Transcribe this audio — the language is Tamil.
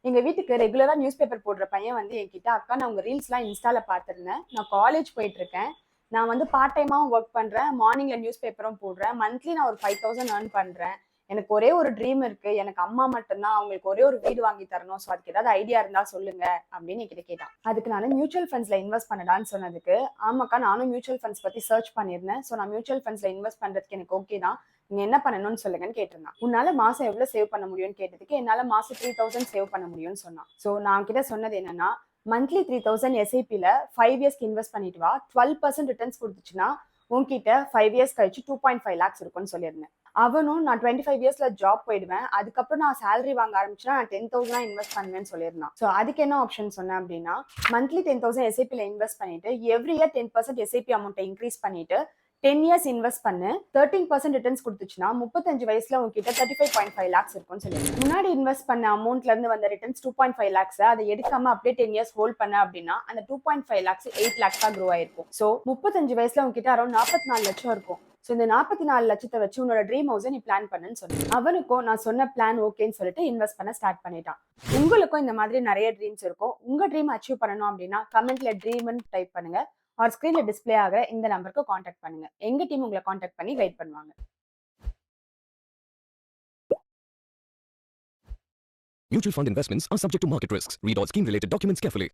எங்க வீட்டுக்கு ரெகுலரா நியூஸ் பேப்பர் போடுற பையன் வந்து என்கிட்ட, அக்கா நான் உங்க ரீல்ஸ்லாம் இன்ஸ்டால பார்த்திருந்தேன். நான் காலேஜ் போயிட்டு இருக்கேன். நான் வந்து பார்ட் டைமாவும் ஒர்க் பண்றேன். மார்னிங்ல நியூஸ் பேப்பரும் போடுறேன். மந்த்லி நான் ஒரு 5000 ஏர்ன் பண்றேன். எனக்கு ஒரே ஒரு ட்ரீம் இருக்கு. எனக்கு அம்மா மட்டும்தான். அவங்களுக்கு ஒரே ஒரு வீடு வாங்கி தரணும். ஸோ அதுக்கு ஏதாவது ஐடியா இருந்தா சொல்லுங்க அப்படின்னு என்கிட்ட கேட்டான். அதுக்கு நான் மியூச்சுவல் ஃபண்ட்ஸ்ல இன்வெஸ்ட் பண்ணடான்னு சொன்னதுக்கு, ஆமாக்கா நானும் மியூச்சுவல் ஃபண்ட்ஸ் பத்தி சர்ச் பண்ணியிருந்தேன். ஸோ நான் மியூச்சுவல் ஃபண்ட்ஸ்ல இன்வெஸ்ட் பண்றதுக்கு எனக்கு ஓகே தான். நீங்க என்ன பண்ணணும்னு சொல்லுங்கன்னு கேட்டிருந்தான். உன்னால மாசம் எவ்வளவு சேவ் பண்ண முடியும்னு கேட்டதுக்கு, என்னால மாசம் 3000 சேவ் பண்ண முடியும்னு சொன்னான். ஸோ நான் கிட்ட சொன்னது என்னன்னா, மந்த்லி 3000 எஸ்ஐபில 5 இயர்ஸ்க்கு இன்வெஸ்ட் பண்ணிட்டு வா. 12% ரிட்டர்ன்ஸ் கொடுத்துச்சுன்னா உன்கிட்ட 5 இயர்ஸ் கழிச்சு 2.5 lakhs இருக்கும்னு சொல்லியிருந்தேன். அவனும் நான் 25 இயர்ஸ்ல ஜாப் போயிடுவேன், அதுக்கப்புறம் நான் சேலரி வாங்க ஆரம்பிச்சுன்னா நான் 10,000 இன்வெஸ்ட் பண்ணுவேன்னு சொல்லியிருந்தான். ஸோ அதுக்கு என்ன ஆப்ஷன் சொன்னேன் அப்படின்னா, மந்த்லி 10,000 எஸ்ஐபில இன்வெஸ்ட் பண்ணிட்டு எவ்ரி இயர் 10% எஸ்ஐபி அமௌண்ட்டை இன்க்ரீஸ் பண்ணிட்டு 10 இயர்ஸ் இன்வெஸ்ட் பண்ணு, 13% ரிட்டர்ன்ஸ் கொடுத்துச்சுன்னா 35 வயசுல உங்ககிட்ட 35.5 lakhs இருக்கும்னு சொல்லியிருந்தேன். முன்னாடி இன்வெஸ்ட் பண்ண அமௌண்ட்ல இருந்து வந்த ரிட்டர்ன்ஸ் 2.5 lakhs அதை எடுக்காம அப்படியே 10 இயர்ஸ் ஹோல்ட் பண்ண அப்படின்னா அந்த 2.5 lakhs 8 lakhs க்ரோ ஆயிருக்கும். ஸோ 35 வயசுல உங்ககிட்ட அரௌண்ட் 44 லட்சம் இருக்கும். ஸோ இந்த 44 லட்சத்தை வச்சு உன்னோட ட்ரீம் ஹவுஸை நீ பிளான் பண்ணுன்னு சொன்னேன். அவனுக்கும் நான் சொன்ன பிளான் ஓகேன்னு சொல்லிட்டு இன்வெஸ்ட் பண்ண ஸ்டார்ட் பண்ணிட்டான். உங்களுக்கும் இந்த மாதிரி நிறைய ட்ரீம்ஸ் இருக்கும். உங்க ட்ரீம் அச்சீவ் பண்ணணும் அப்படின்னா கமெண்ட்ல ட்ரீம்னு டைப் பண்ணுங்க. ஆர் ஸ்கிரீன்ல டிஸ்பிளே ஆகிற இந்த நம்பருக்கு காண்டாக்ட் பண்ணுங்க. எங்க டீம் உங்களை காண்டாக்ட் பண்ணி கைட் பண்ணுவாங்க. Mutual fund investments are subject to market risks. Read all scheme related documents carefully.